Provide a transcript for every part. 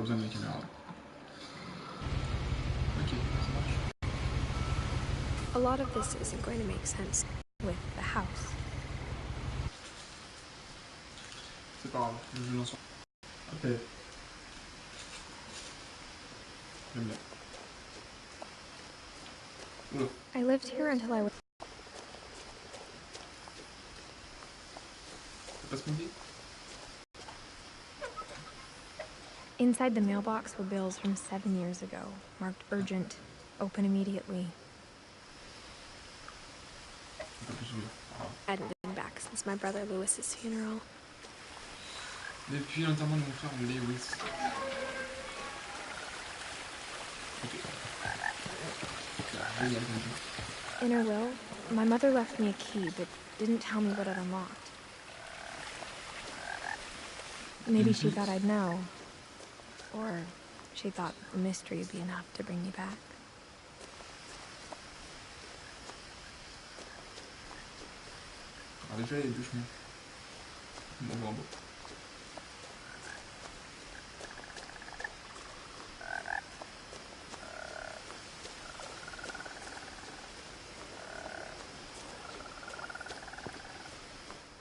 besoin de la caméra. Ok, ça marche. A lot of this isn't going to make sense with the house. C'est pas grave, le jeu n'en sort. Ok. J'aime bien. Oula. I lived here until I was... C'est pas ce qu'on dit? Inside the mailbox were bills from 7 years ago, marked urgent, open immediately. I hadn't been back since my brother Lewis's funeral. Depuis l'enterrement de mon frère Lewis. In her will, my mother left me a key, but didn't tell me what it unlocked. Maybe she thought I'd know. Or she thought the mystery would be enough to bring me back. Alors déjà, il y a deux chemins. Bon, bon, bon.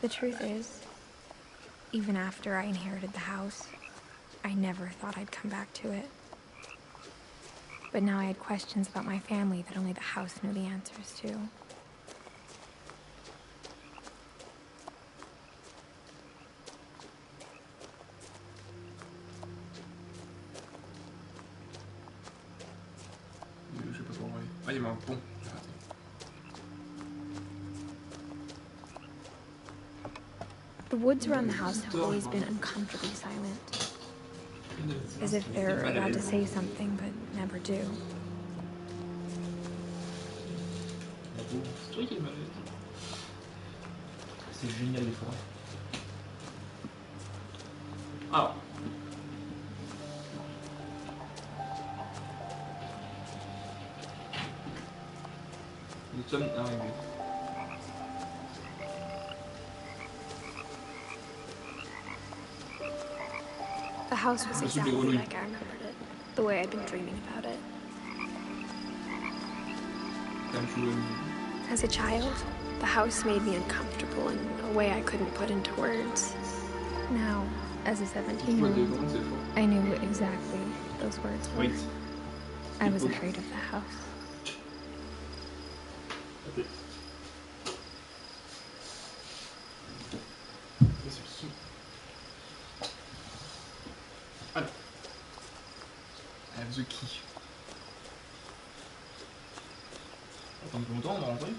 The truth is, even after I inherited the house, I never thought I'd come back to it. But now I had questions about my family that only the house knew the answers to. Je sais pas trop envoyer. Ah, il y avait un pont. J'ai raté. The woods around the house have always been uncomfortably silent. As if they're about to say something, but never do. C'est toi qui es malade. C'est génial les forêts. Alors. Nous sommes arrivés. The house was exactly like I remembered it, the way I'd been dreaming about it. As a child, the house made me uncomfortable in a way I couldn't put into words. Now, as a 17-year-old, I knew exactly those words were. I was afraid of the house. I have the key. Attends plus longtemps, on va rentrer.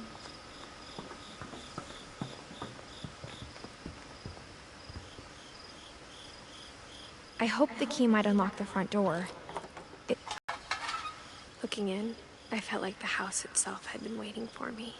I hoped the key might unlock the front door. Looking in, I felt like the house itself had been waiting for me.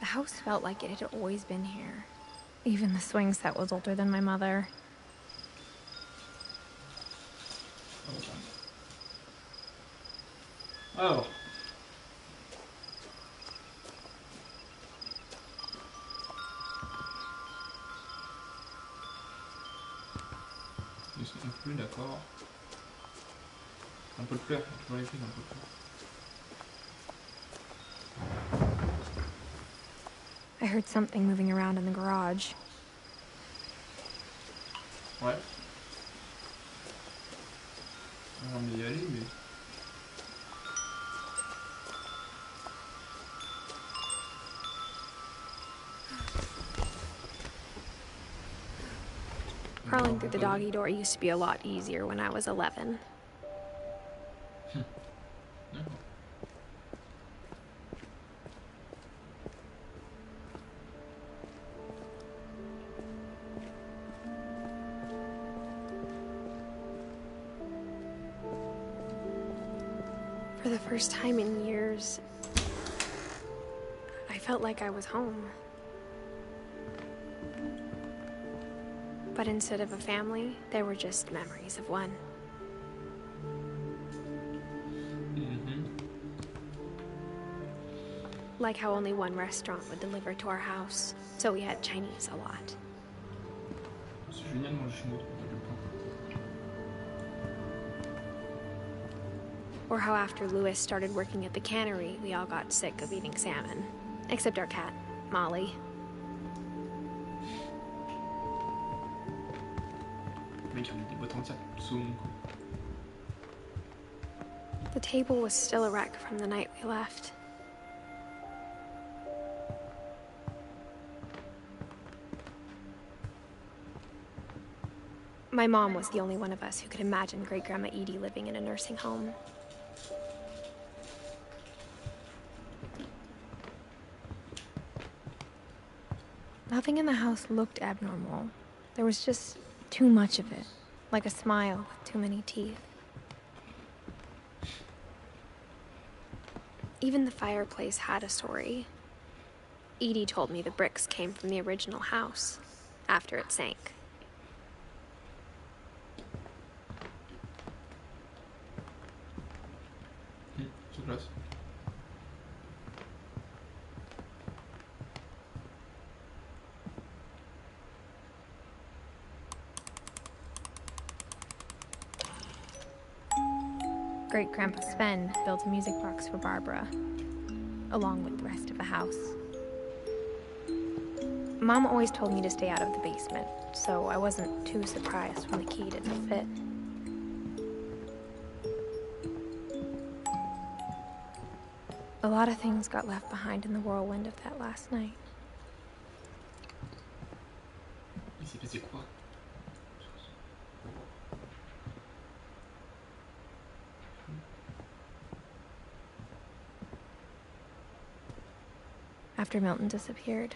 The house felt like it had always been here. Even the swing set was older than my mother. Alors. Ils sont plus d'accord. Un peu de fleurs, tu vois les filles, un peu de fleurs. I heard something moving around in the garage. Ouais. On va y aller, mais... Crawling through the doggy door used to be a lot easier when I was 11. For the first time in years, I felt like I was home. But instead of a family, there were just memories of one. Like how only one restaurant would deliver to our house, so we had Chinese a lot. C'est génial de manger chinois, à quel point. Or how after Louis started working at the cannery, we all got sick of eating salmon. Except our cat, Molly. Le mec a mis des boîtes entières de saumon, quoi. The table was still a wreck from the night we left. My mom was the only one of us who could imagine Great-Grandma Edie living in a nursing home. Nothing in the house looked abnormal. There was just too much of it, like a smile with too many teeth. Even the fireplace had a story. Edie told me the bricks came from the original house, after it sank. Sur place. Great-Grandpa Sven built a music box for Barbara, along with the rest of the house. Mom always told me to stay out of the basement, so I wasn't too surprised when the key didn't fit. A lot of things got left behind in the whirlwind of that last night. Il s'est passé quoi? After Milton disappeared,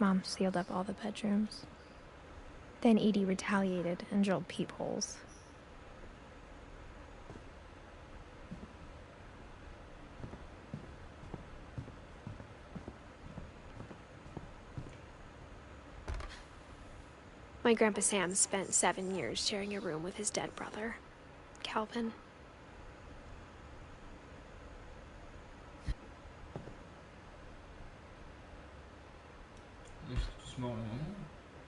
Mom sealed up all the bedrooms. Then Edie retaliated and drilled peepholes. My Grandpa Sam spent 7 years sharing a room with his dead brother, Calvin.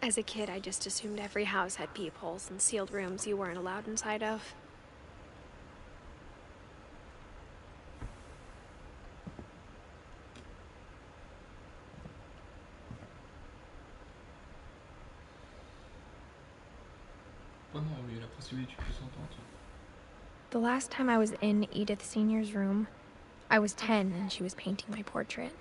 As a kid, I just assumed every house had peepholes and sealed rooms you weren't allowed inside of. Oh non, mais la possibilité tu peux s'entendre. The last time I was in Edith Sr.'s room, I was 10 and she was painting my portrait.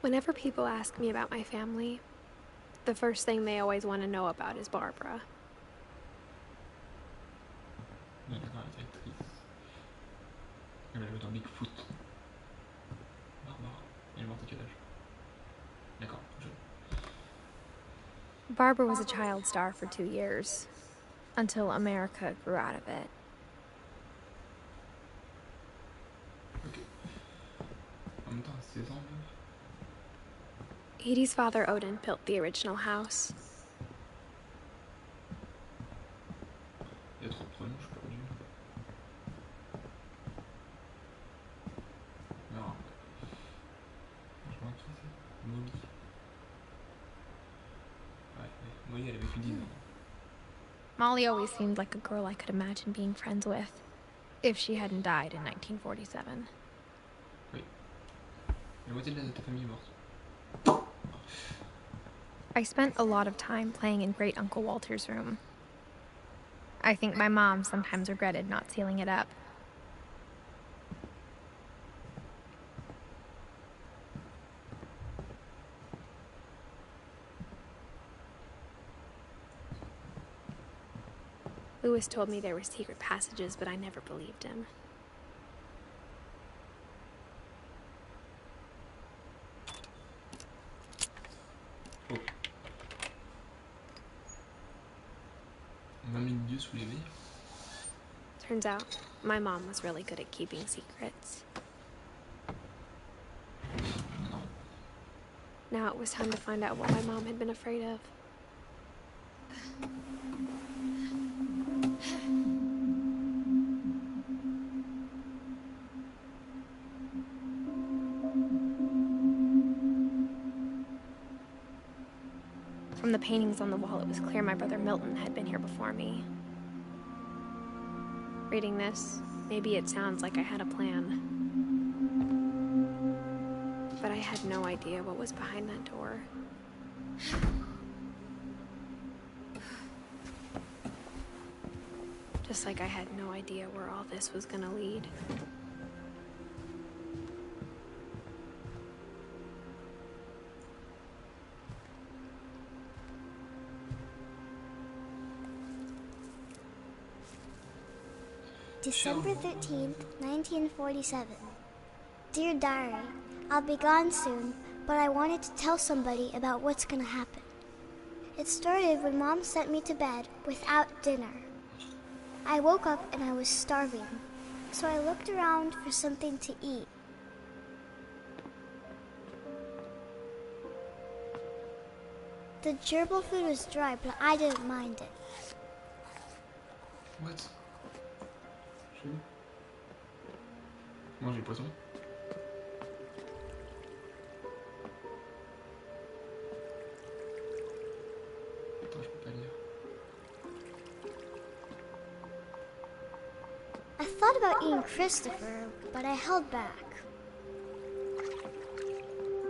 Whenever people ask me about my family, the first thing they always want to know about is Barbara. Ouais, d'accord, elle est actrice. Elle a joué dans Bigfoot. Barbara. Elle est morte à quel âge? D'accord, jeune. Barbara was a child star for 2 years, until America grew out of it. Ok. En même temps, 16 ans, meuf. Edie's father, Odin, built the original house. Il y a trop de prénoms, je suis perdu. Non. Franchement, qui c'est? Molly. Ouais, Molly, elle avait vécu 10 ans. Molly always seemed like a girl I could imagine being friends with, if she hadn't died in 1947. Oui. La moitié de ta famille est morte. I spent a lot of time playing in Great Uncle Walter's room. I think my mom sometimes regretted not sealing it up. Louis told me there were secret passages, but I never believed him. yeux soulevés. Turns out, my mom was really good at keeping secrets. Now it was time to find out what my mom had been afraid of. From the paintings on the wall, it was clear my brother Milton had been here before me. Reading this, maybe it sounds like I had a plan. But I had no idea what was behind that door. Just like I had no idea where all this was gonna lead. December 13th, 1947. Dear Diary, I'll be gone soon, but I wanted to tell somebody about what's gonna happen. It started when Mom sent me to bed without dinner. I woke up and I was starving, so I looked around for something to eat. The gerbil food was dry, but I didn't mind it. What? Chelou. Manger le poisson. Attends, je peux pas lire. I thought about eating Christopher, but I held back.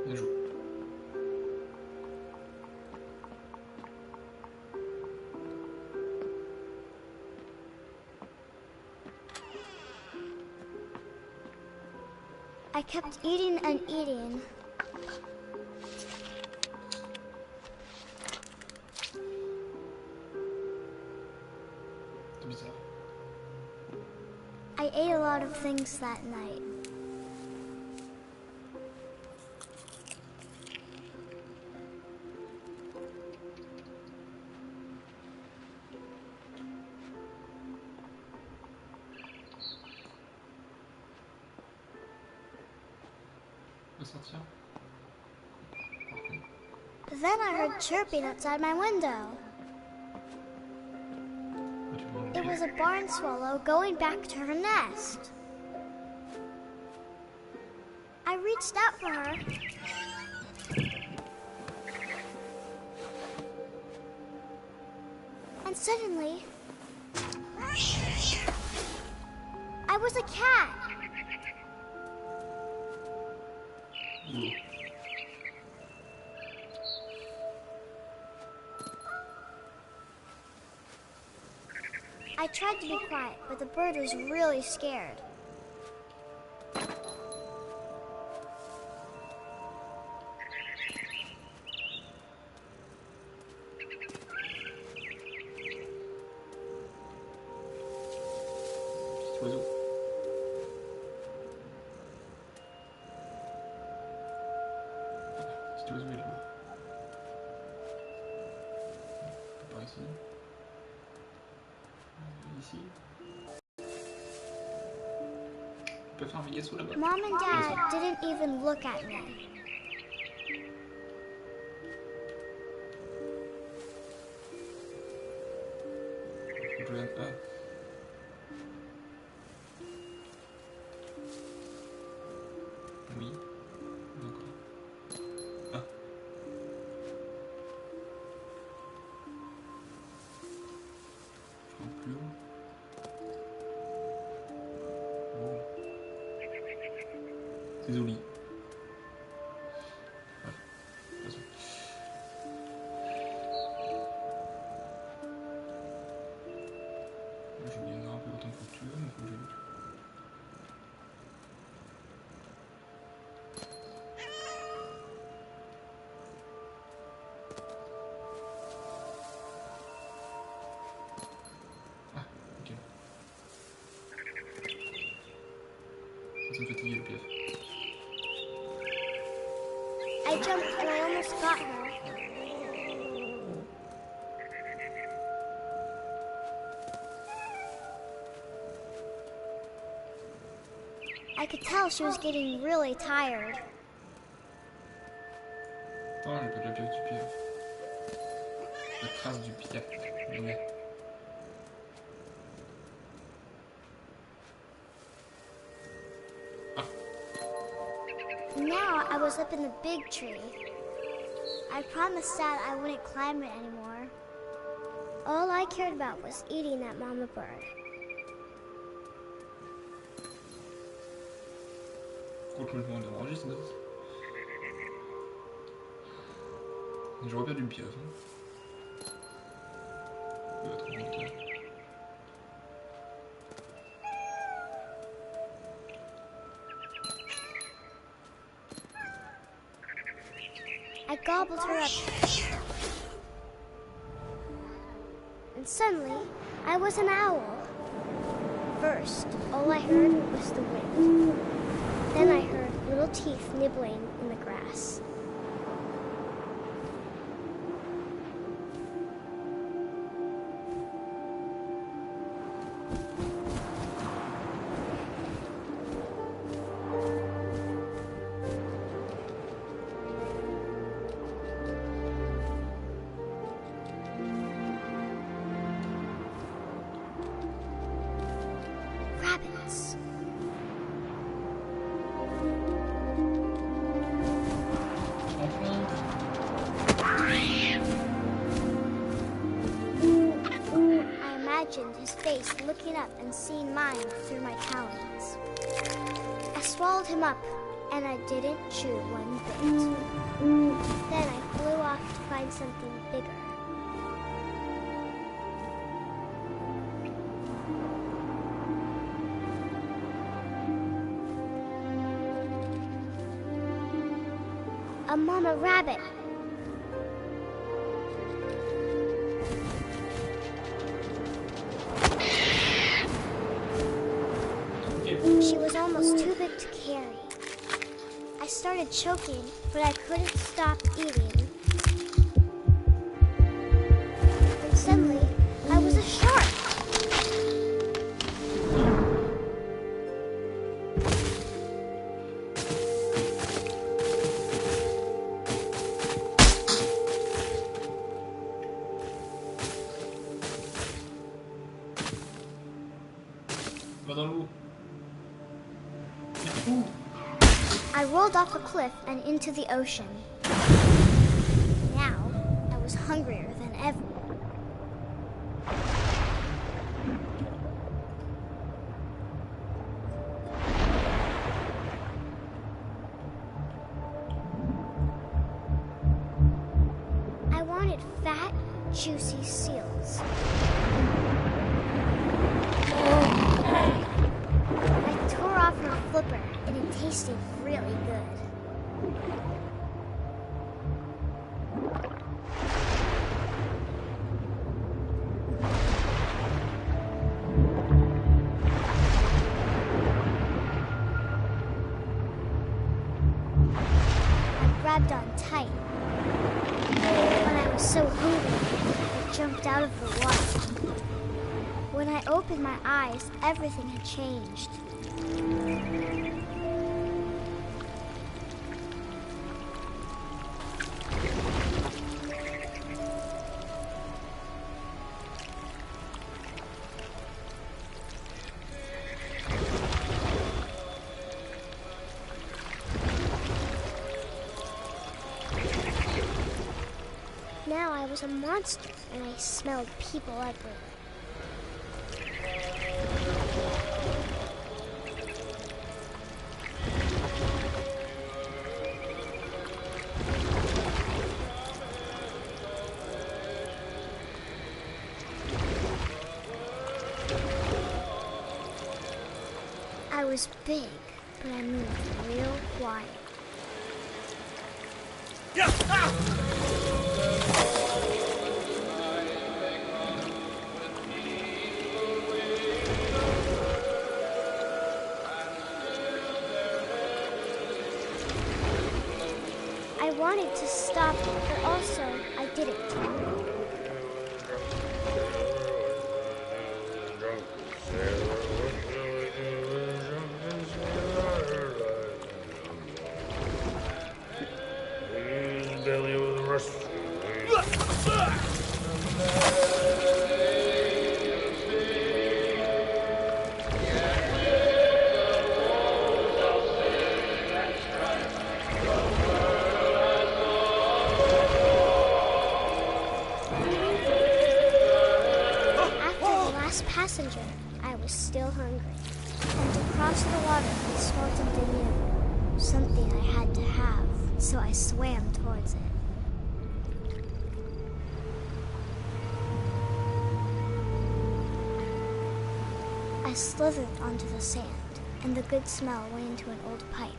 Bien joué. I kept eating and eating. C'est bizarre. I ate a lot of things that night. On va sortir. Parfait. Then I heard chirping outside my window. Bah, tu peux manger le It pied. was a barn swallow going back to her nest. I reached out for her. And suddenly, I was a cat. Ooh. I tried to be quiet, but the bird was really scared. Petit oiseau. Petit oiseau est là-bas. Par ici. Ici. On peut faire un méga saut là-bas. Mom and Dad didn't even look at me. On peut jouer à... Ah. Oui. D'accord. Ah. Je rentre plus haut. Wow. C'est joli. Voilà. De toute façon. Je vais bien grimper autant que tu veux, mais faut que j'aille. Ah, ok. Ça me fatiguait le piège. I jumped and I almost got her. I could tell she was getting really tired. Oh, j'ai pas de la pièce du pied. La trace du pied. Mais... Now I was up in the big tree. I promised Dad I wouldn't climb it anymore. All I cared about was eating that mama bird. Complètement dérangé, ça. J'aurais perdu une pièce. Il va trop longtemps. I gobbled her up. And suddenly, I was an owl. First, all I heard was the wind. Then I heard little teeth nibbling in the grass. Rabbits. I imagined his face looking up and seeing mine through my talons. I swallowed him up, and I didn't chew one bit. Then I flew off to find something bigger. A mama rabbit. She was almost too big to carry. I started choking, but I couldn't stop eating. And suddenly, I was a shark. Va dans l'eau. I rolled off a cliff and into the ocean. Now, I was hungrier than ever. I wanted fat, juicy seals. I tore off her flipper, and it tasted really good. I grabbed on tight. When I was so hungry, I jumped out of the water. When I opened my eyes, everything had changed. Now I was a monster, and I smelled people everywhere. I was big, but I moved real quiet. I wanted to stop, but also I didn't. Passenger, I was still hungry, and to cross the water I smelled something new, something I had to have, so I swam towards it. I slithered onto the sand, and the good smell went into an old pipe.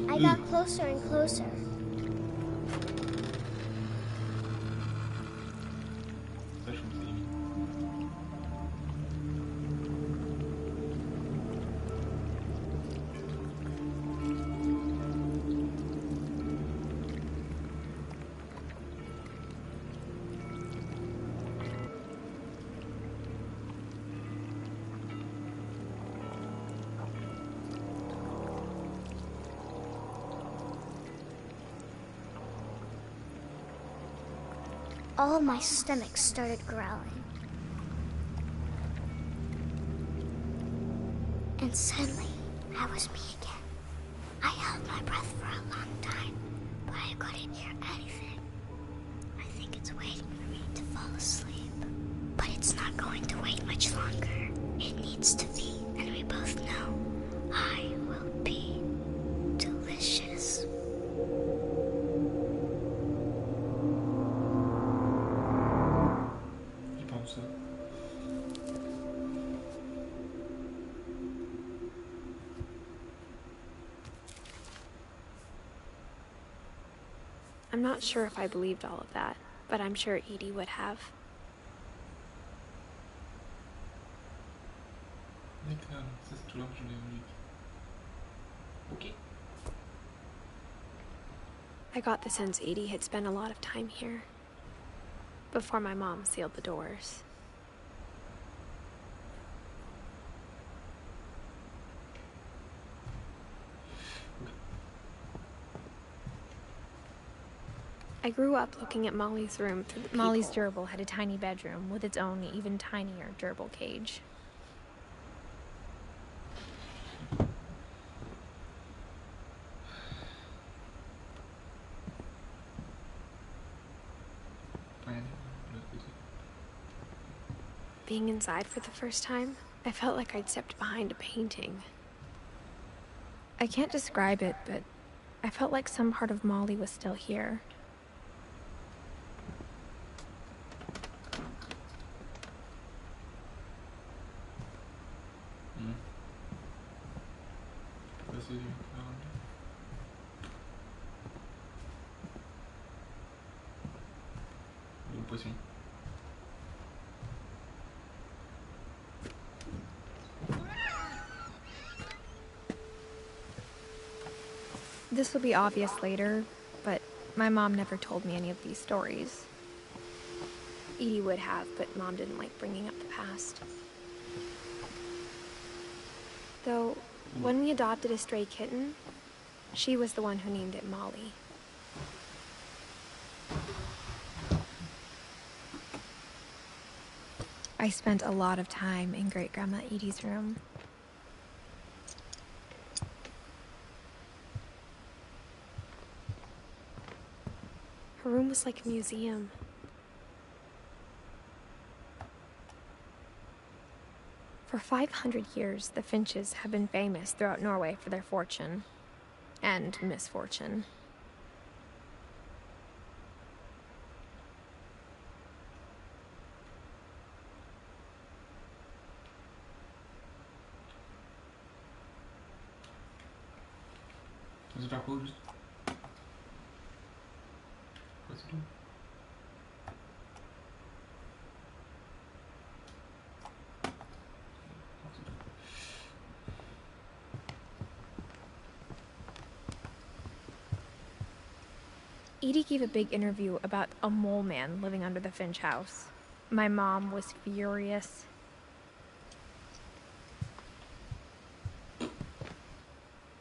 I got closer and closer. All of my stomach started growling. And suddenly, I was me again. I held my breath for a long time, but I couldn't hear anything. I think it's waiting for me to fall asleep. But it's not going to wait much longer. It needs to be, and we both know I will be delicious. I'm not sure if I believed all of that, but I'm sure Edie would have. I got the sense Edie had spent a lot of time here, before my mom sealed the doors. I grew up looking at Molly's room through the peephole. Molly's gerbil had a tiny bedroom with its own even tinier gerbil cage. Being inside for the first time, I felt like I'd stepped behind a painting. I can't describe it, but I felt like some part of Molly was still here. This will be obvious later, but my mom never told me any of these stories. Edie would have, but Mom didn't like bringing up the past. Though, when we adopted a stray kitten, she was the one who named it Molly. I spent a lot of time in Great-Grandma Edie's room. Her room was like a museum. For 500 years, the Finches have been famous throughout Norway for their fortune and misfortune. Você já colocou juste. Quoi, c'est tout? Edie gave a big interview about a mole man living under the Finch house. My mom was furious.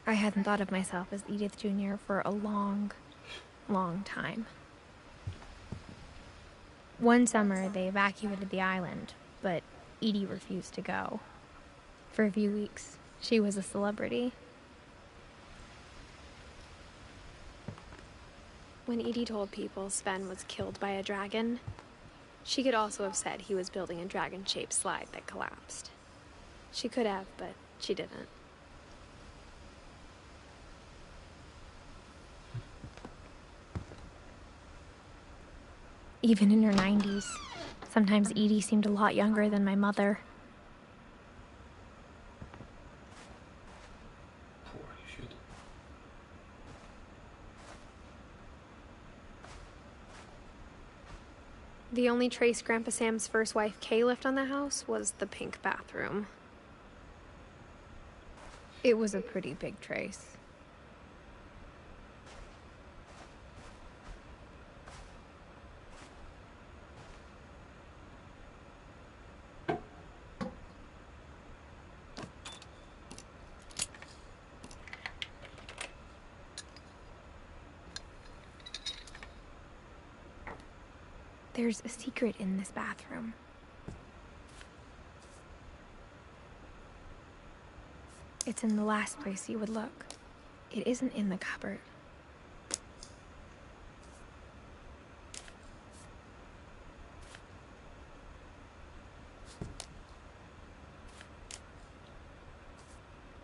I hadn't thought of myself as Edith Jr. for a long, long time. One summer, they evacuated the island, but Edie refused to go. For a few weeks, she was a celebrity. When Edie told people Sven was killed by a dragon, she could also have said he was building a dragon-shaped slide that collapsed. She could have, but she didn't. Even in her 90s, sometimes Edie seemed a lot younger than my mother. Poor you should. The only trace Grandpa Sam's first wife, Kay, left on the house was the pink bathroom. It was a pretty big trace. There's a secret in this bathroom. It's in the last place you would look. It isn't in the cupboard.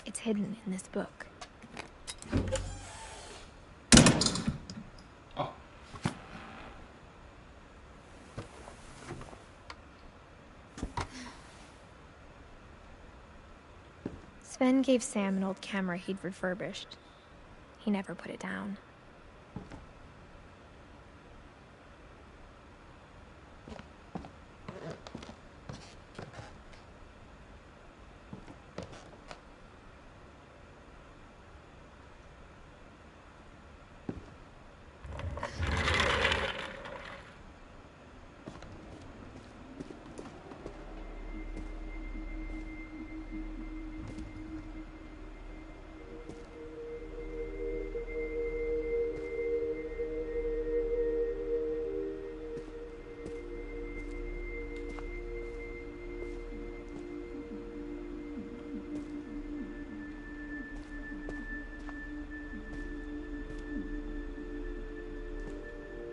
It's hidden in this book. Oh. Sven gave Sam an old camera he'd refurbished. He never put it down.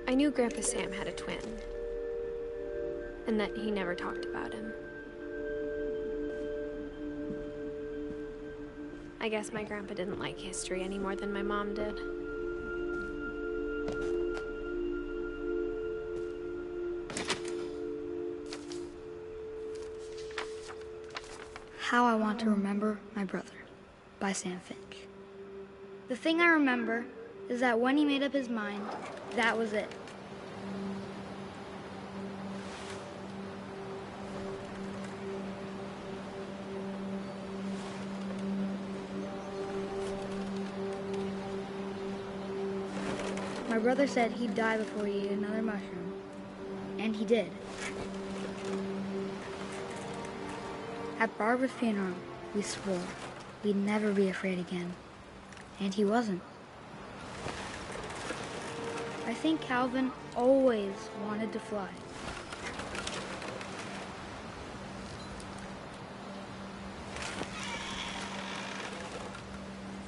I knew Grandpa Sam had a twin, and that he never talked about him. I guess my grandpa didn't like history any more than my mom did. How I Want to Remember My Brother by Sam Finch. The thing I remember is that when he made up his mind, that was it. My brother said he'd die before he ate another mushroom, and he did. At Barbara's funeral, we swore we'd never be afraid again, and he wasn't. I think Calvin always wanted to fly.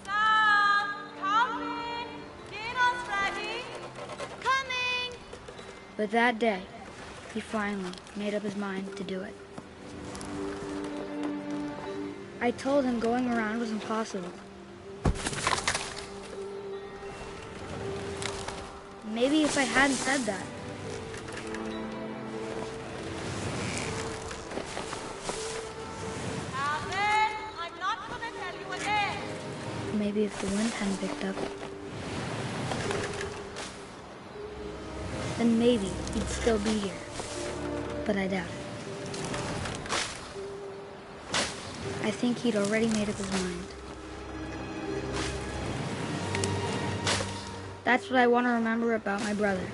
Sam! Calvin! Dinner's ready! Coming! But that day, he finally made up his mind to do it. I told him going around was impossible. Maybe if I hadn't said that. Calvin, I'm not gonna tell you again. Maybe if the wind hadn't picked up, then maybe he'd still be here. But I doubt it. I think he'd already made up his mind. That's what I want to remember about my brother.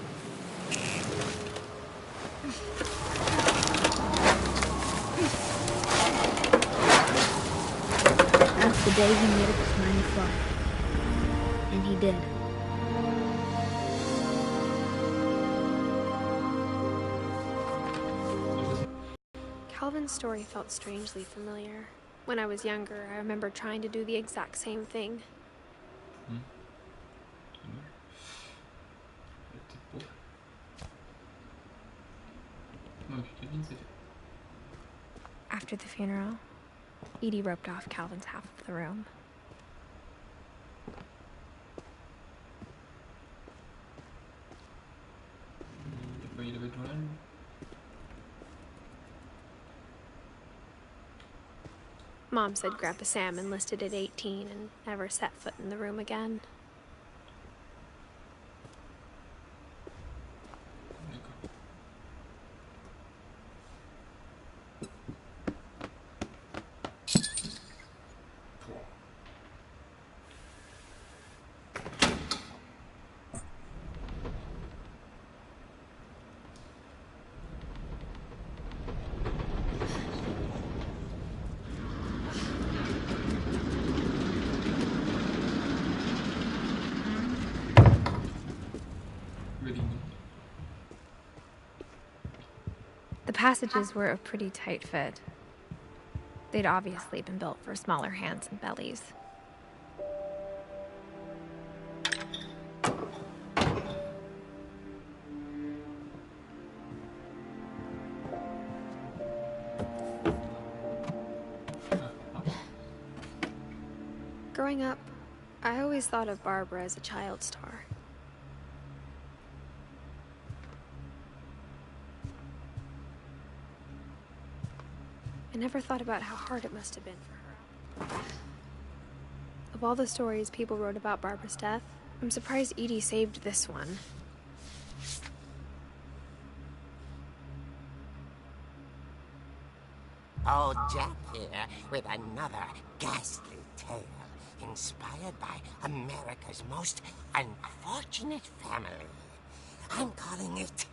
That's the day he made up his mind to fly. And he did. Calvin's story felt strangely familiar. When I was younger, I remember trying to do the exact same thing. After the funeral, Edie roped off Calvin's half of the room. Mom said Grandpa Sam enlisted at 18 and never set foot in the room again. The passages were a pretty tight fit. They'd obviously been built for smaller hands and bellies. Growing up, I always thought of Barbara as a child star. I never thought about how hard it must have been for her. Of all the stories people wrote about Barbara's death, I'm surprised Edie saved this one. Old Jack here with another ghastly tale inspired by America's most unfortunate family. I'm calling it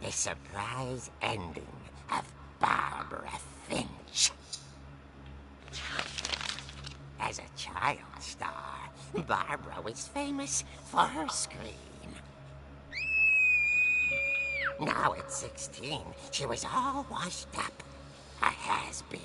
The Surprise Ending of Barbara Finch. As a child star, Barbara was famous for her scream. Now at 16, she was all washed up, a has-been.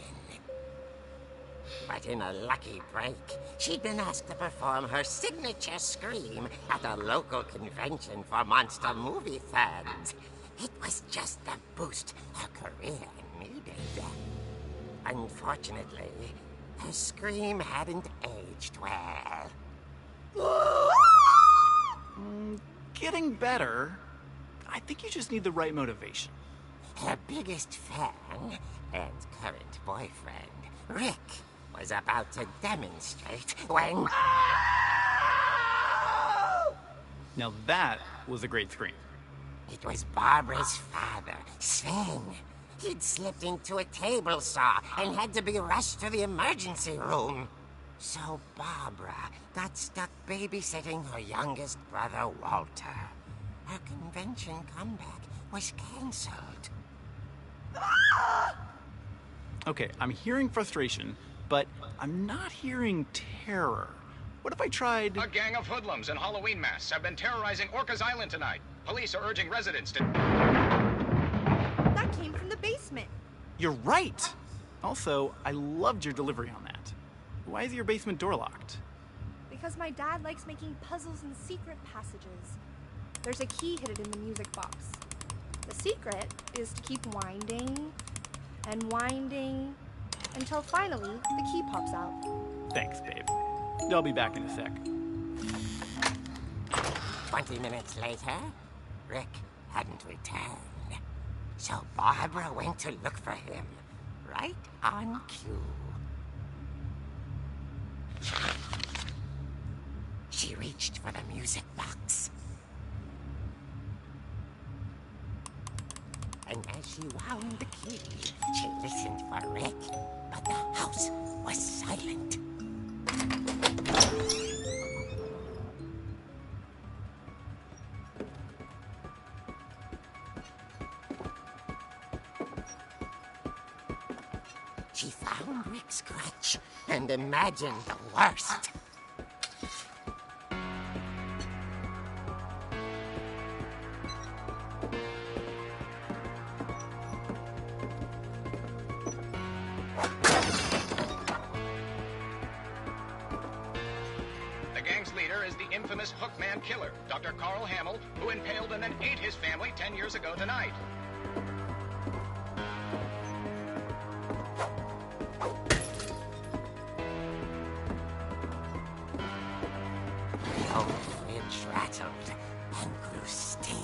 But in a lucky break, she'd been asked to perform her signature scream at a local convention for monster movie fans. It was just the boost her career needed. Unfortunately, her scream hadn't aged well. Getting better. I think you just need the right motivation. Her biggest fan and current boyfriend, Rick, was about to demonstrate when... Now that was a great scream. It was Barbara's father, Sven. He'd slipped into a table saw and had to be rushed to the emergency room. So Barbara got stuck babysitting her youngest brother, Walter. Her convention comeback was cancelled. Okay, I'm hearing frustration, but I'm not hearing terror. What if I tried... A gang of hoodlums in Halloween masks have been terrorizing Orcas Island tonight. Police are urging residents to... That came from the basement. You're right! Also, I loved your delivery on that. Why is your basement door locked? Because my dad likes making puzzles and secret passages. There's a key hidden in the music box. The secret is to keep winding and winding until finally the key pops out. Thanks, babe. I'll be back in a sec. 20 minutes later, Rick hadn't returned. So Barbara went to look for him, right on cue. She reached for the music box. And as she wound the key, she listened for Rick, but the house was silent. scratch and imagine the worst. The gang's leader is the infamous Hookman killer, Dr. Carl Hamill, who impaled and then ate his family 10 years ago tonight. The old fridge rattled and grew still.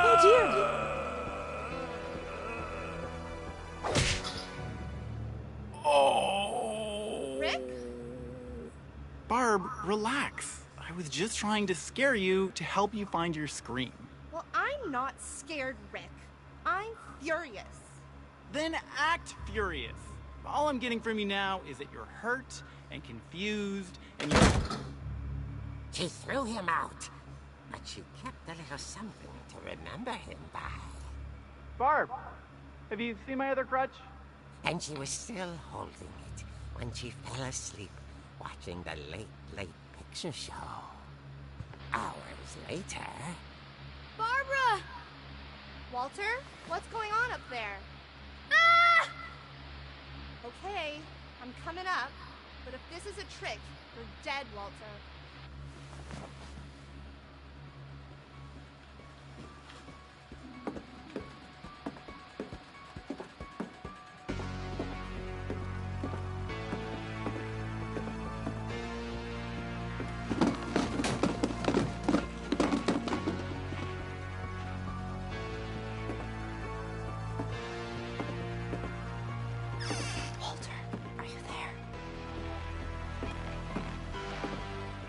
Oh dear! Rick? Barb, relax. I was just trying to scare you to help you find your scream. Well, I'm not scared, Rick. I'm furious. Then act furious. All I'm getting from you now is that you're hurt and confused and you... She threw him out, but she kept a little something to remember him by. Barb, have you seen my other crutch? And she was still holding it when she fell asleep watching the late picture show. Hours later... Barbara! Walter, what's going on up there? Ah! Okay, I'm coming up, but if this is a trick, you're dead, Walter. Walter, are you there?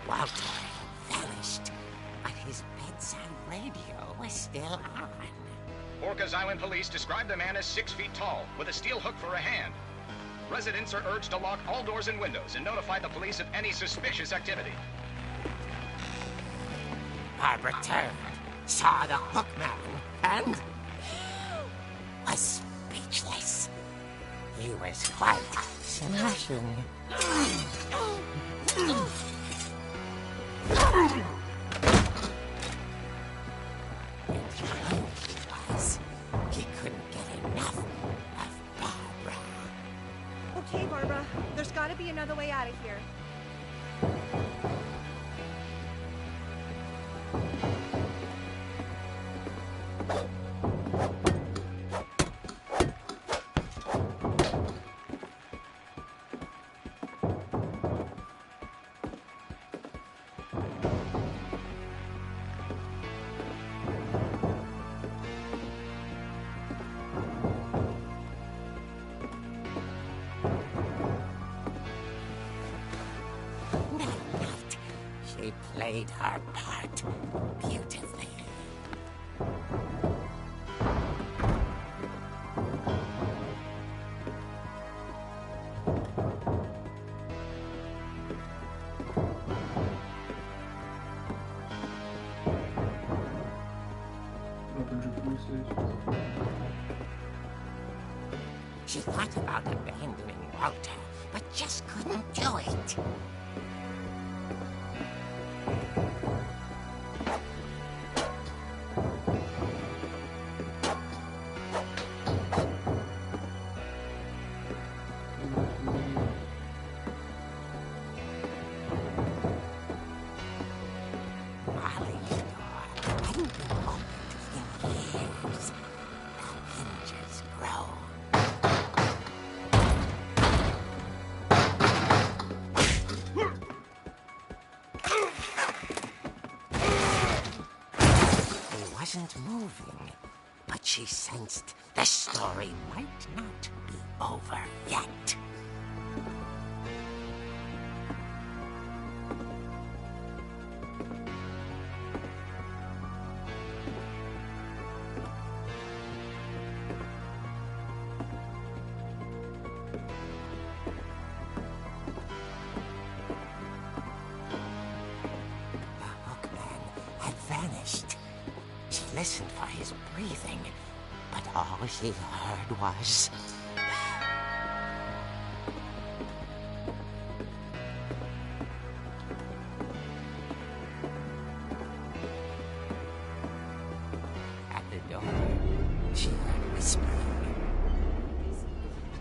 Walter vanished, but his bedside radio was still on. Orcas Island police describe the man as 6 feet tall, with a steel hook for a hand. Residents are urged to lock all doors and windows and notify the police of any suspicious activity. Barbara turned, saw the Hookman, and was speechless. He was quite smashing. He couldn't get enough of Barbara. Okay, Barbara, there's gotta be another way out of here. She played her part beautifully. She thought about abandoning Walter, but just couldn't do it. Molly's door hadn't been opened in years. The hinges groaned. He wasn't moving, but she sensed the story might not be over yet. Vanished. She listened for his breathing, but all she heard was... At the door, she heard whispering.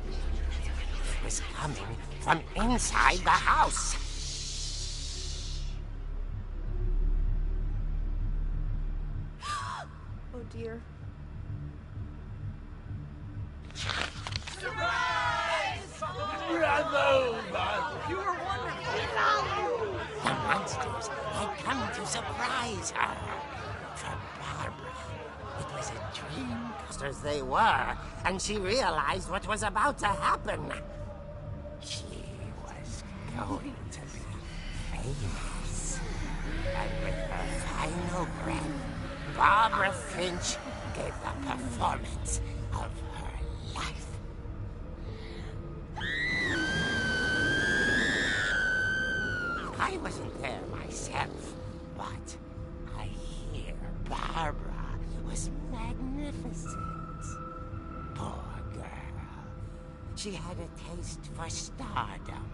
It was coming from inside the house. Oh dear. The monsters had come to surprise her. For Barbara, it was a dream, as they were, and she realized what was about to happen. She was going to be famous. And with her final breath, Barbara Finch gave the performance of her life. I wasn't there myself, but I hear Barbara was magnificent. Poor girl. She had a taste for stardom.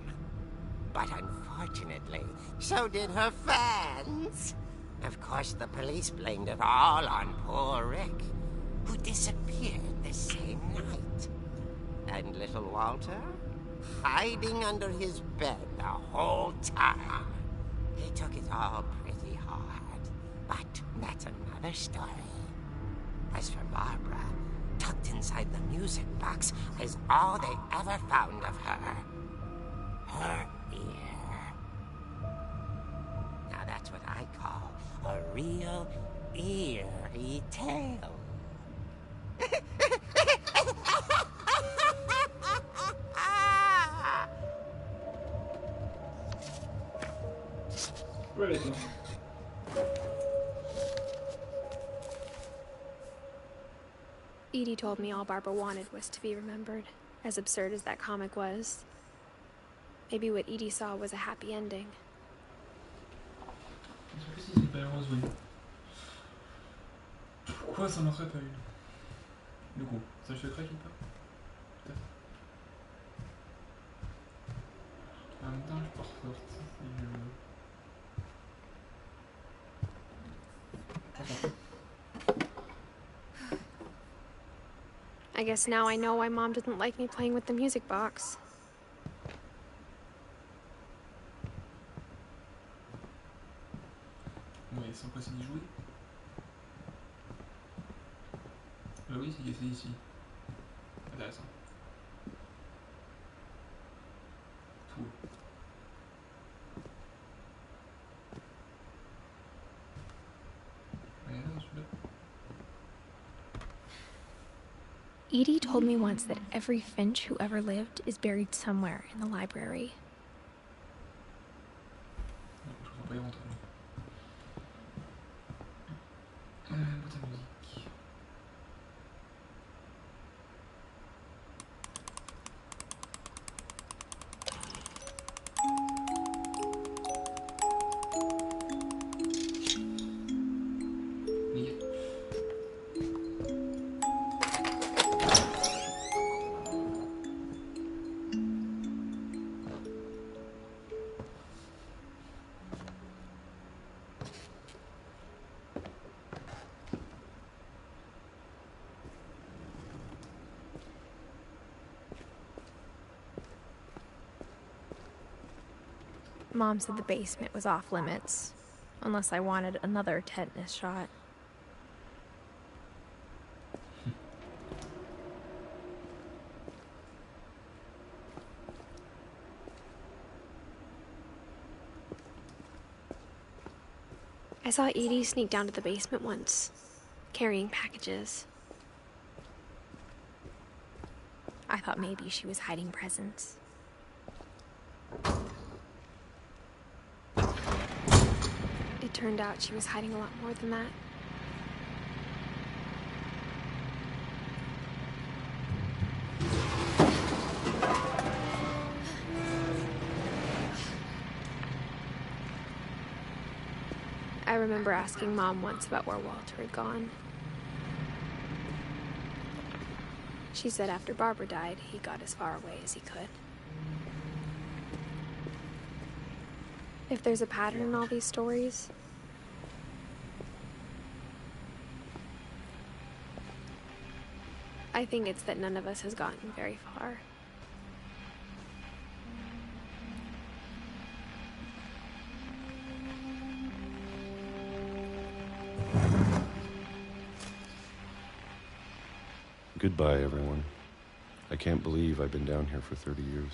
But unfortunately, so did her fans. Of course, the police blamed it all on poor Rick, who disappeared the same night. And little Walter? Hiding under his bed the whole time. He took it all pretty hard, but that's another story. As for Barbara, tucked inside the music box is all they ever found of her. Her ear. Now that's what I call a real eerie tale. Ouais, d'accord. Edie told me all Barbara wanted was to be remembered, as absurd as that comic was. Maybe what Edie saw was a happy ending. Je sais pas si c'est pas heureuse, oui. Pourquoi ça n'en serait pas une? Du coup, ça je te craque ou pas? Peut-être. En même temps, je peux ressortir si je veux. I guess now I know why Mom didn't like me playing with the music box. Ouais, sans passer d'y jouer. Bah oui, c'est ici. Intéressant. Tout. Ouais, non, celui-là. Edie told me once that every Finch who ever lived is buried somewhere in the library. Non, je comprends pas y rentrer. Boîte à musique. Nickel. Mom said the basement was off limits, unless I wanted another tetanus shot. I saw Edie sneak down to the basement once, carrying packages. I thought maybe she was hiding presents. It turned out she was hiding a lot more than that. I remember asking Mom once about where Walter had gone. She said after Barbara died, he got as far away as he could. If there's a pattern in all these stories, I think it's that none of us has gotten very far. Goodbye, everyone. I can't believe I've been down here for 30 years.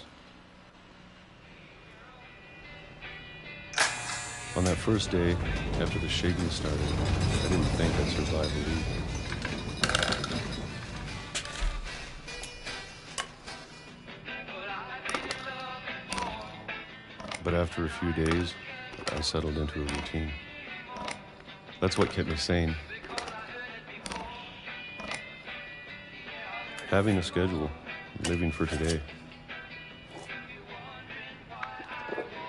On that first day, after the shaking started, I didn't think I'd survive a week. But after a few days, I settled into a routine. That's what kept me sane. Having a schedule, living for today.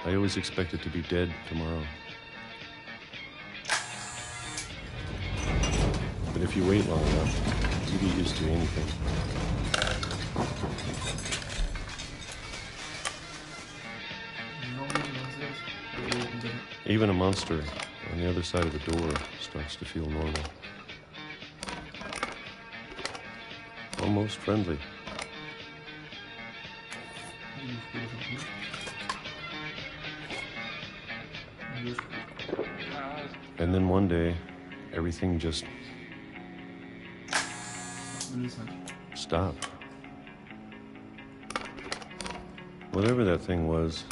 I always expected to be dead tomorrow. But if you wait long enough, you get used to anything. Even a monster on the other side of the door starts to feel normal. Almost friendly. And then one day, everything just stopped. Whatever that thing was,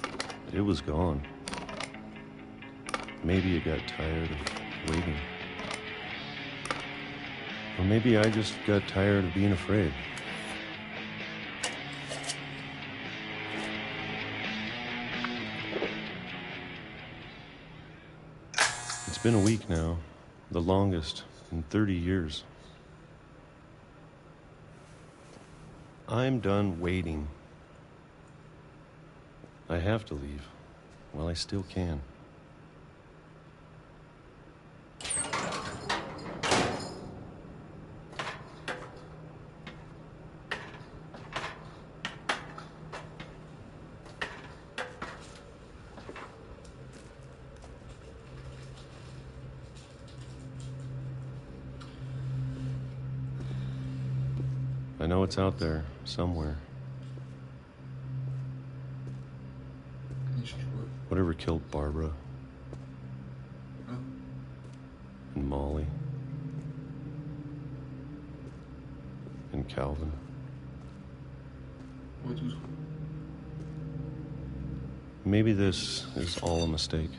it was gone. Maybe it got tired of waiting. Or maybe I just got tired of being afraid. It's been a week now, the longest in 30 years. I'm done waiting. I have to leave while I still can. I know it's out there, somewhere. Whatever killed Barbara. And Molly. And Calvin. Maybe this is all a mistake.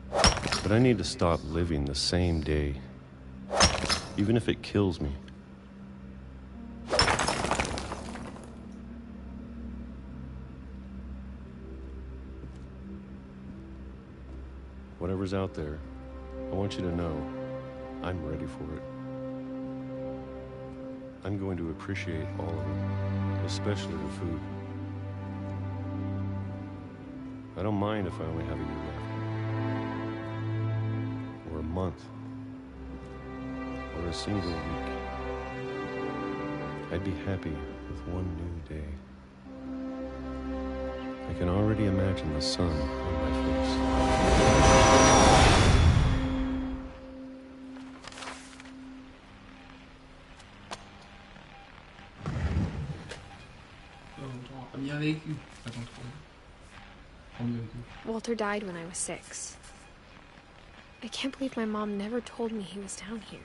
But I need to stop living the same day, even if it kills me. Whatever's out there, I want you to know I'm ready for it. I'm going to appreciate all of it, especially the food. I don't mind if I only have a year left. Or a month. Or a single week. I'd be happy with one new day. I can already imagine the sun on my face. Walter died when I was 6. I can't believe my mom never told me he was down here.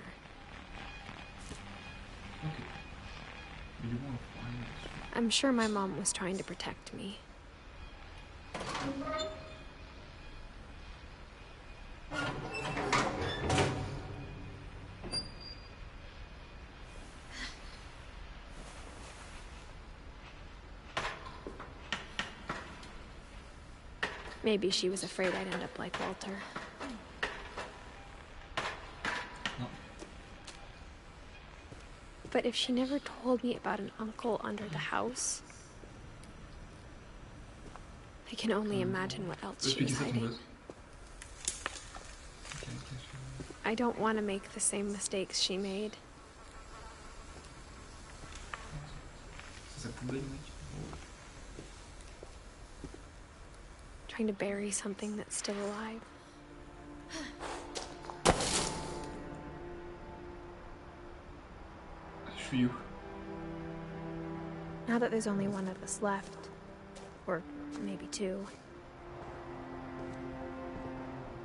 I'm sure my mom was trying to protect me. Maybe she was afraid I'd end up like Walter. But if she never told me about an uncle under the house, I can only imagine what else she was hiding. I don't want to make the same mistakes she made. C'est sa poubelle, mec. Trying to bury something that's still alive. Je suis où? Now that there's only one of us left, or maybe two,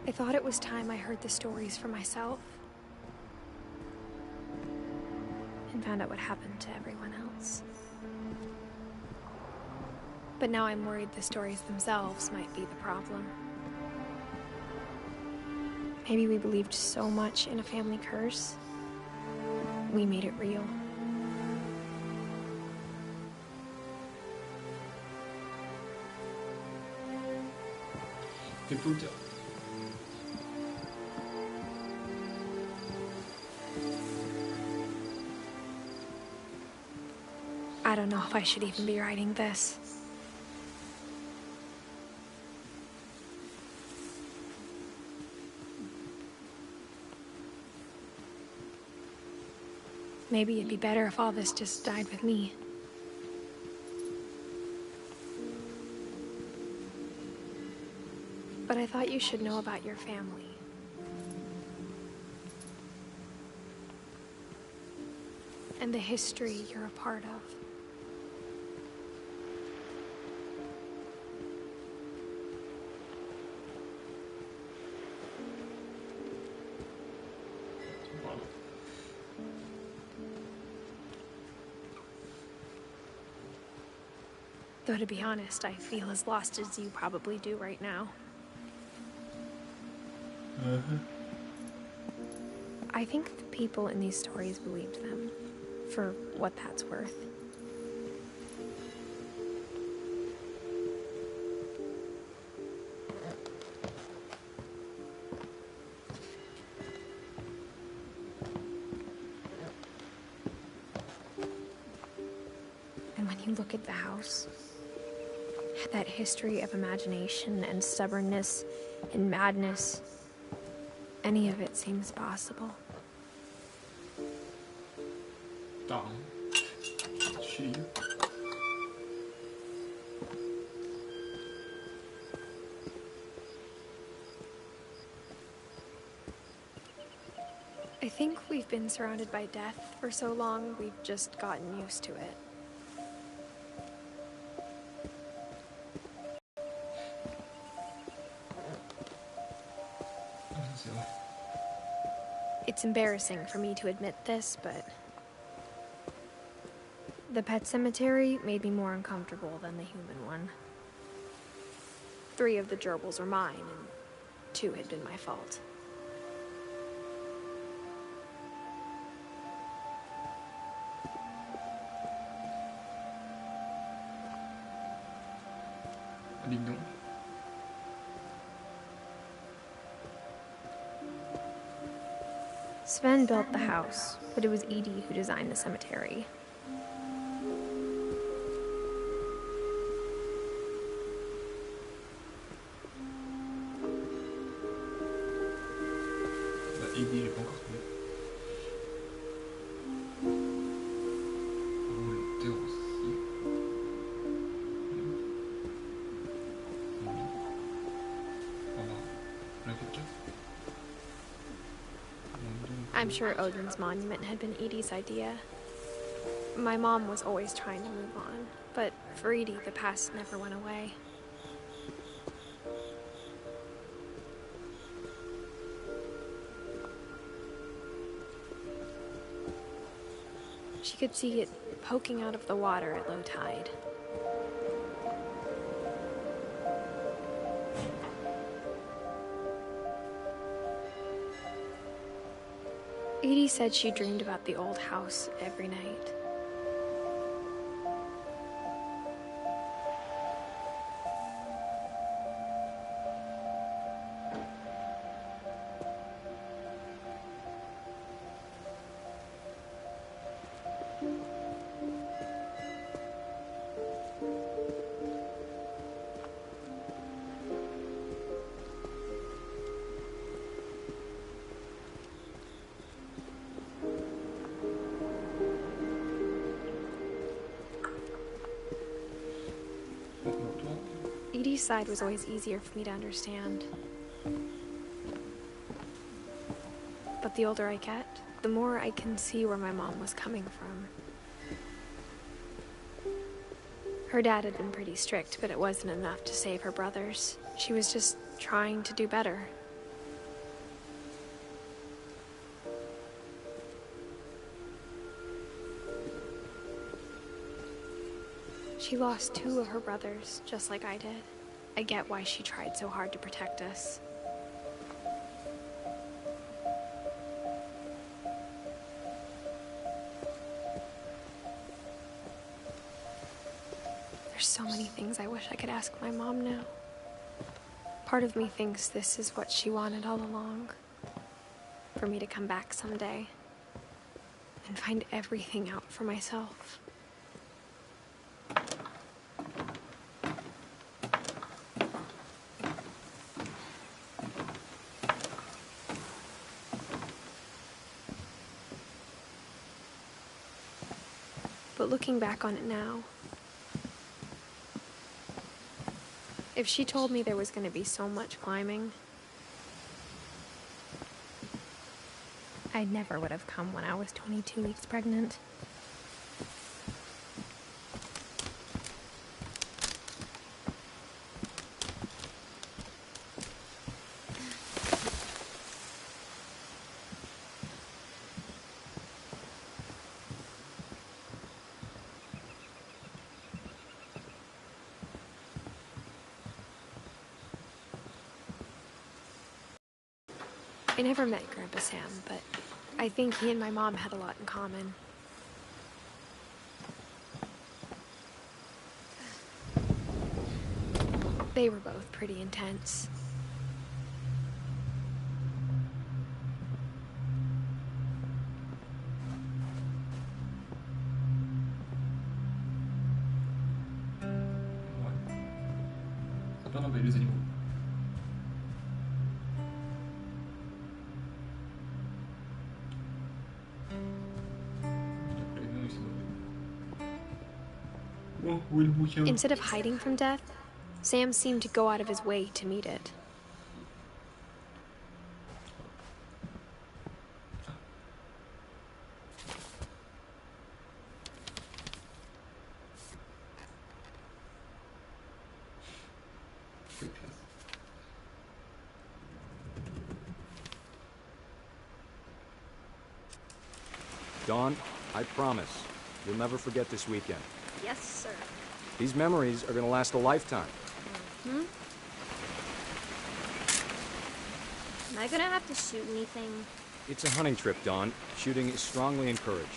I thought it was time I heard the stories for myself and found out what happened to everyone else. But now I'm worried the stories themselves might be the problem. Maybe we believed so much in a family curse, we made it real. Quelle hauteur? I don't know if I should even be writing this. Maybe it'd be better if all this just died with me. But I thought you should know about your family. And the history you're a part of. Though to be honest, I feel as lost as you probably do right now. I think the people in these stories believed them, for what that's worth. And when you look at the house, that history of imagination and stubbornness and madness, any of it seems possible. Pardon. Je suis... I think we've been surrounded by death for so long, we've just gotten used to it. C'est vrai. It's embarrassing for me to admit this, but the pet cemetery made me more uncomfortable than the human one. 3 of the gerbils are mine, and 2 had been my fault. Dites donc. Sven built the house, but it was Edie who designed the cemetery. Bah, Eddie, j'ai pas encore trouvé. Oh, le thé aussi. On a fait 4. I'm sure Odin's monument had been Edie's idea. My mom was always trying to move on, but for Edie, the past never went away. She could see it poking out of the water at low tide. Edie said she dreamed about the old house every night. Andy's side was always easier for me to understand. But the older I get, the more I can see where my mom was coming from. Her dad had been pretty strict, but it wasn't enough to save her brothers. She was just trying to do better. She lost 2 of her brothers, just like I did. I get why she tried so hard to protect us. There's so many things I wish I could ask my mom now. Part of me thinks this is what she wanted all along. For me to come back someday and find everything out for myself. But looking back on it now, if she told me there was going to be so much climbing, I never would have come when I was 22 weeks pregnant. I never met Grandpa Sam, but I think he and my mom had a lot in common. They were both pretty intense. Ouais. Ça peut d'envoyer les animaux. Instead of hiding from death, Sam seemed to go out of his way to meet it. Dawn, I promise, you'll never forget this weekend. Yes, sir. These memories are gonna last a lifetime. Hmm? Am I gonna have to shoot anything? It's a hunting trip, Dawn. Shooting is strongly encouraged.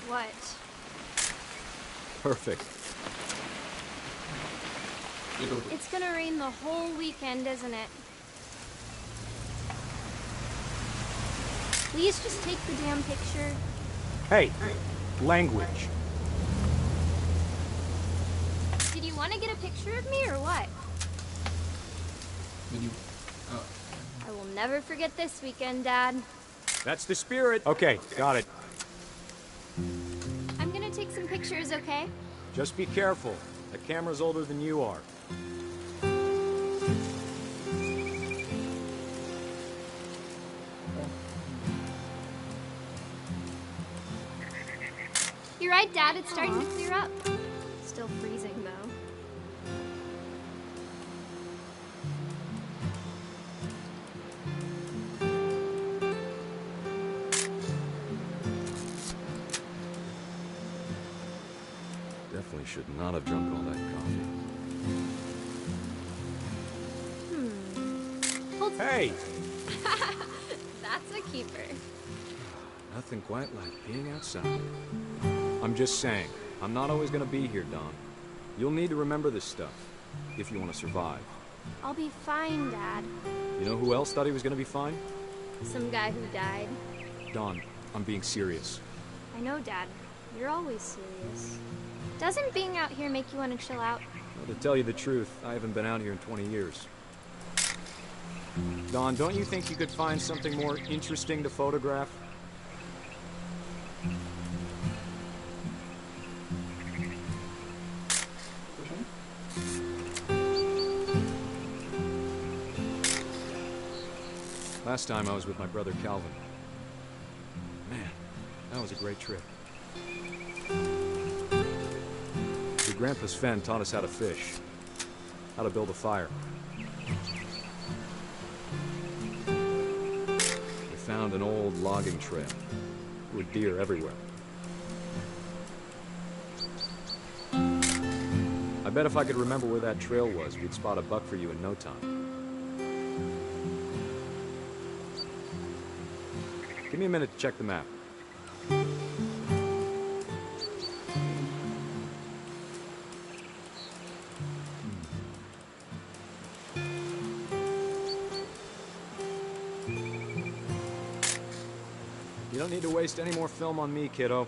What? Perfect. It's gonna rain the whole weekend, isn't it? Please just take the damn picture. Hey, language. Did you want to get a picture of me or what? I will never forget this weekend, Dad. That's the spirit. Okay, got it. I'm gonna take some pictures, okay? Just be careful. That camera's older than you are. You're right, Dad. It's starting to clear up. Still freezing, though. Definitely should not have drunk all that coffee. Hold Hey! That's a keeper. Nothing quite like being outside. I'm just saying, I'm not always gonna be here, Dawn. You'll need to remember this stuff, if you want to survive. I'll be fine, Dad. You know who else thought he was gonna be fine? Some guy who died. Dawn, I'm being serious. I know, Dad. You're always serious. Doesn't being out here make you want to chill out? Well, to tell you the truth, I haven't been out here in 20 years. Dawn, don't you think you could find something more interesting to photograph? Last time I was with my brother Calvin. Man, that was a great trip. Your grandpa Sven taught us how to fish, how to build a fire. We found an old logging trail with deer everywhere. I bet if I could remember where that trail was, we'd spot a buck for you in no time. Give me a minute to check the map. You don't need to waste any more film on me, kiddo.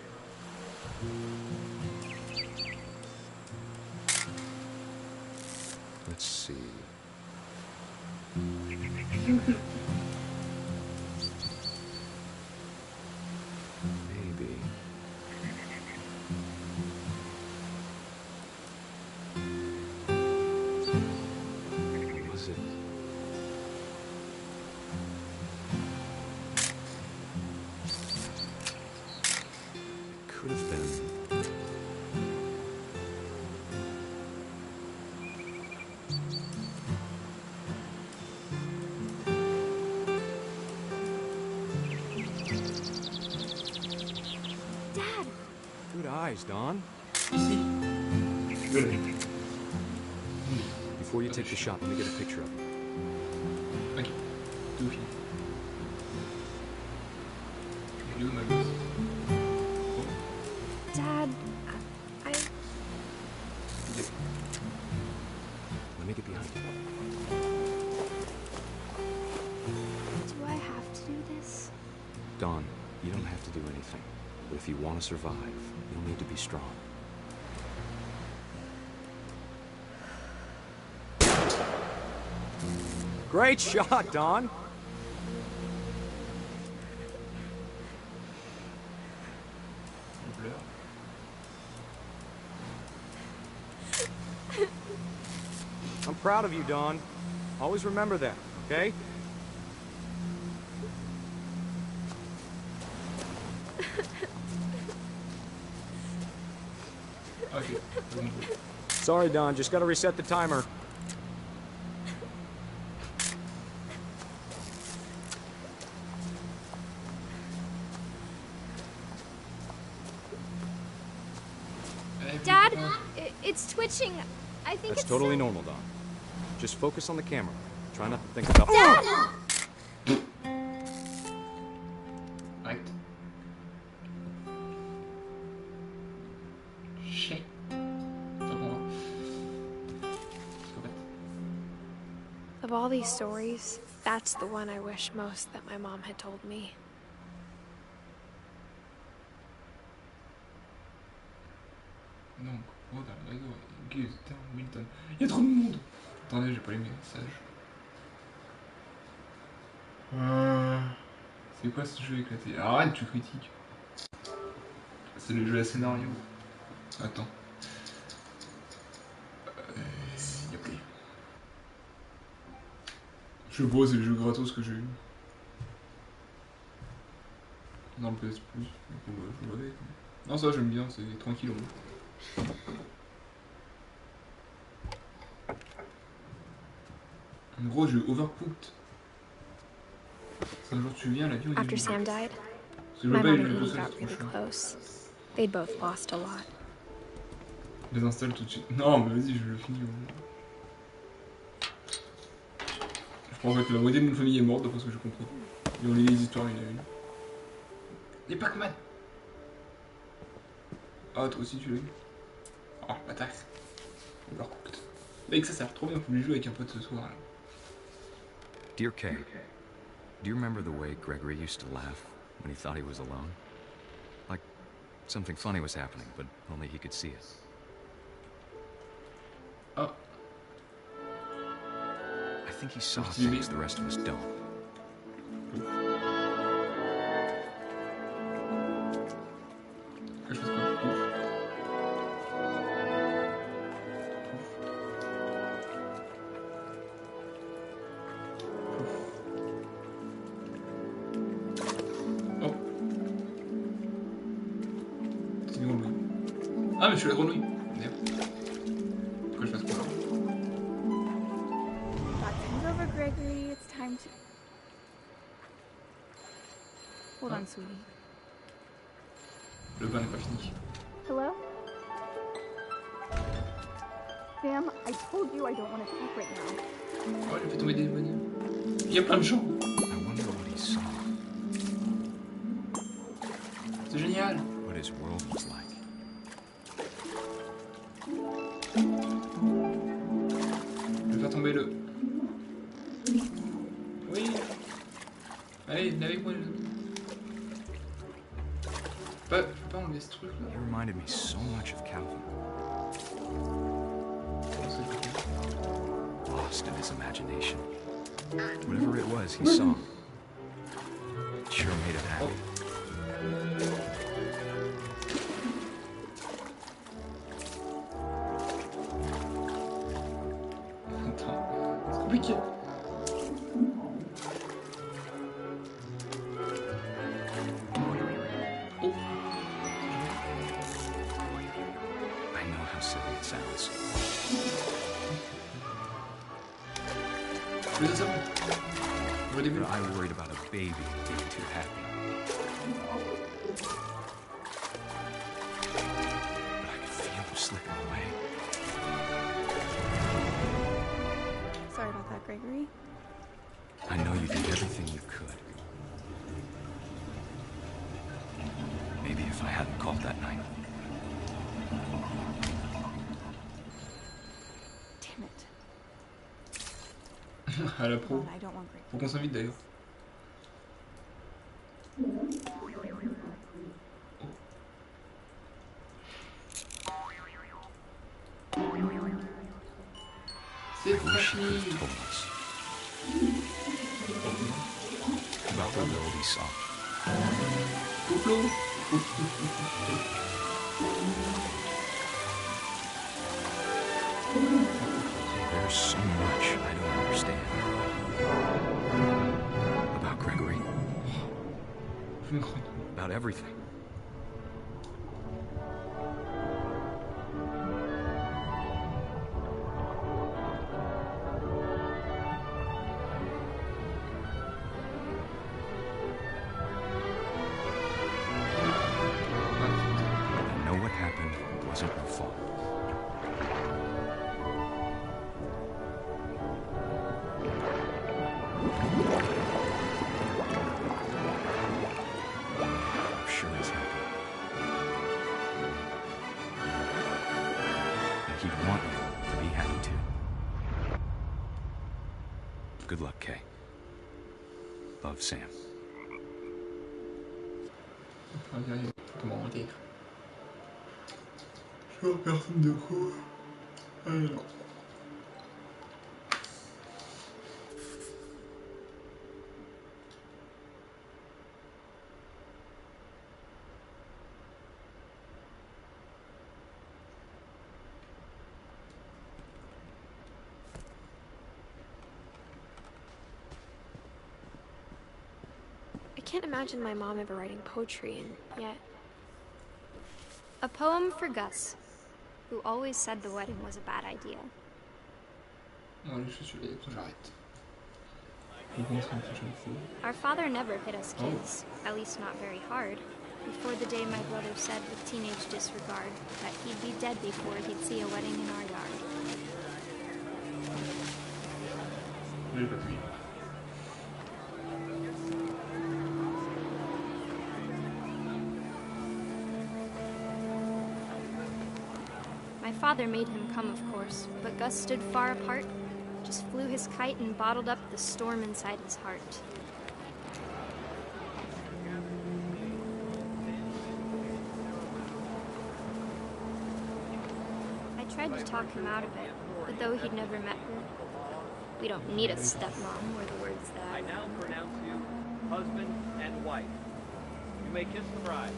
Let's see. Maybe. Was it? Could have been. Dad! Good eyes, Don. Ici. Good. Before you take the shot, let me get a picture of you. Ok. Tout fini. Il est où ma gosse? Dad, I... Let me get behind you. Do I have to do this? Don, you don't have to do anything. But if you want to survive, you'll need to be strong. Great shot, Don! Il pleure. I'm proud of you, Don. Always remember that, okay? Ok. Sorry, Don. Just gotta reset the timer. Dad, it's twitching. I think That's it's totally so... normal, Don. Just focus on the camera. Try not to think about... Dad! Arrête. Shit. Ça prend. Psychopathe. Of all these stories, that's the one I wish most that my mom had told me. Donc, oh, dans le réseau, Gustav Milton. Il y a trop de monde! Attendez, j'ai pas les messages. C'est quoi ce jeu éclaté? Arrête, tu critiques. C'est le jeu à scénario. Attends. Y'a plus. Je sais pas, c'est le jeu gratos que j'ai eu. Dans le PS Plus. Donc, on va jouer avec. Non, ça j'aime bien, c'est tranquille. En gros, j'ai overcooked. Un jour tu viens, l'avion il After Sam died, Parce que je my veux pas mom les and jeux tout Edie seul, got c'est trop really chiant. close. They'd both lost a lot. Je les installe tout de suite. Non, mais vas-y, je le finis. Je crois en fait que la moitié de notre famille est morte, d'après ce que j'ai compris. Et on lit les histoires une à une. Les Pac-Man! Ah, toi aussi tu l'as eu? Oh, bâtard. Overcooked. Mec, ça sert trop bien, faut lui jouer avec un pote ce soir. Là. Dear Kay, do you remember the way Gregory used to laugh when he thought he was alone? Like something funny was happening, but only he could see it. Oh. I think he saw things the rest of us don't. Que je fasse quoi? Ouf. Ah, mais je suis la grenouille. Merde. Pourquoi je fasse quoi? Got things over, Gregory. It's time to... Hold on, sweetie. Le bain n'est pas fini. Hello? Sam, I told you I don't want to talk right now. Oh, j'ai fait tomber des bonhommes. Il y a plein de gens. I wonder what he saw. C'est génial. What his world was like. Je vais faire tomber le... Oui. Allez, venez avec moi les amis. Je peux pas enlever ce truc là. He reminded me so much of Calvin. Lost in his imagination. Whatever it was he saw. It sure made it happy. Attends, c'est compliqué. Oh. I know how silly it sounds. Mais c'est bon. Au début. But I worried about a baby being too happy. But I could feel him slipping away. Sorry about that, Gregory. I know you did everything you could. Maybe if I hadn't called that night. Damn it. À la pro. Hold on, I don't want Gregory. Faut qu'on s'invite d'ailleurs. C'est Wish he could fini. have told us about the world he saw. Couplot. There's so much I don't understand about Gregory, about everything. I know what happened wasn't your fault. I'm sure he's happy. And he'd want you to be happy too. Good luck, Kay. Love, Sam. Comment dire? Je vois personne de coup. Alors. I can't imagine my mom ever writing poetry, and yet... A poem for Gus, who always said the wedding was a bad idea. Non, les chaussures, j'arrête. Je pense à la prochaine fois. Our father never hit us kids, at least not very hard, before the day my brother said with teenage disregard that he'd be dead before he'd see a wedding in our yard. Je l'ai pas pu. My father made him come, of course, but Gus stood far apart, just flew his kite and bottled up the storm inside his heart. I tried to talk him out of it, but though he'd never met her, we don't need a stepmom, were the words that I now pronounce you husband and wife. You may kiss the bride.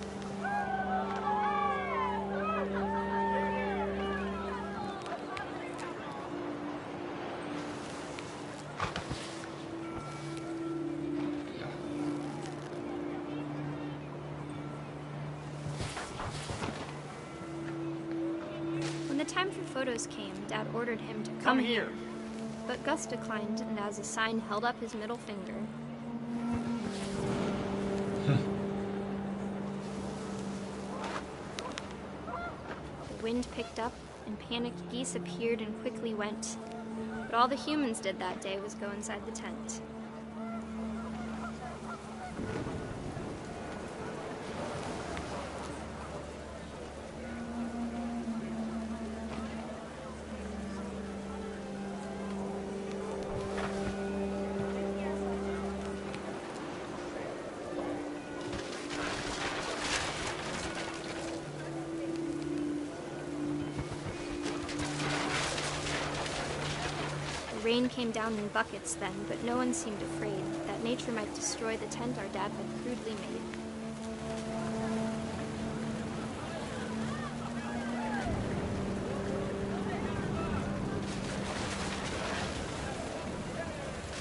time for photos came, Dad ordered him to come here. But Gus declined, and as a sign held up his middle finger. The wind picked up, and panicked geese appeared and quickly went. But all the humans did that day was go inside the tent. The rain came down in buckets then, but no one seemed afraid that nature might destroy the tent our dad had crudely made.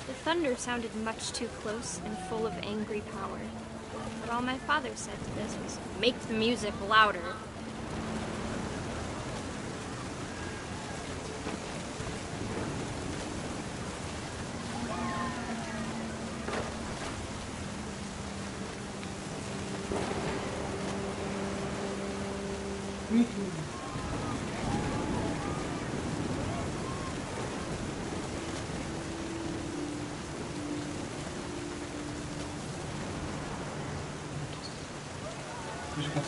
The thunder sounded much too close and full of angry power. But all my father said to this was, "Make the music louder." Je pense.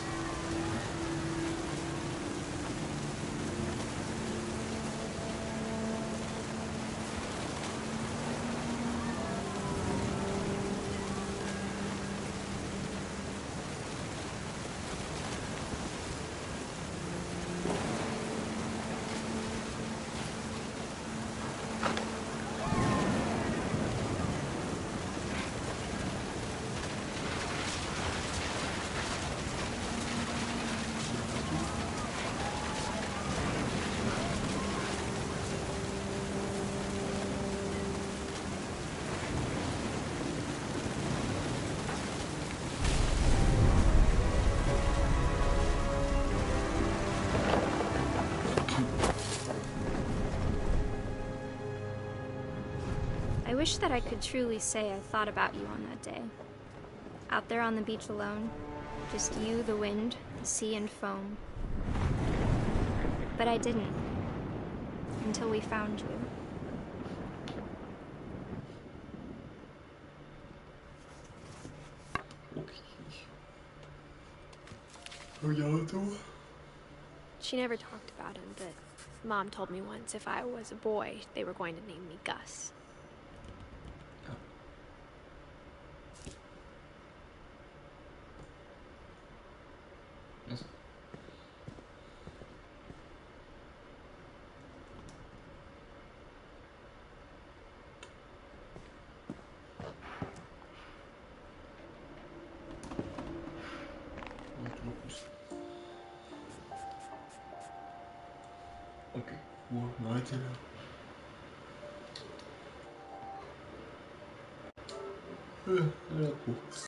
I wish that I could truly say I thought about you on that day. Out there on the beach alone, just you, the wind, the sea, and foam. But I didn't, until we found you. She never talked about him, but Mom told me once if I was a boy, they were going to name me Gus. Yes. Ok, on va arrêter là. La peau.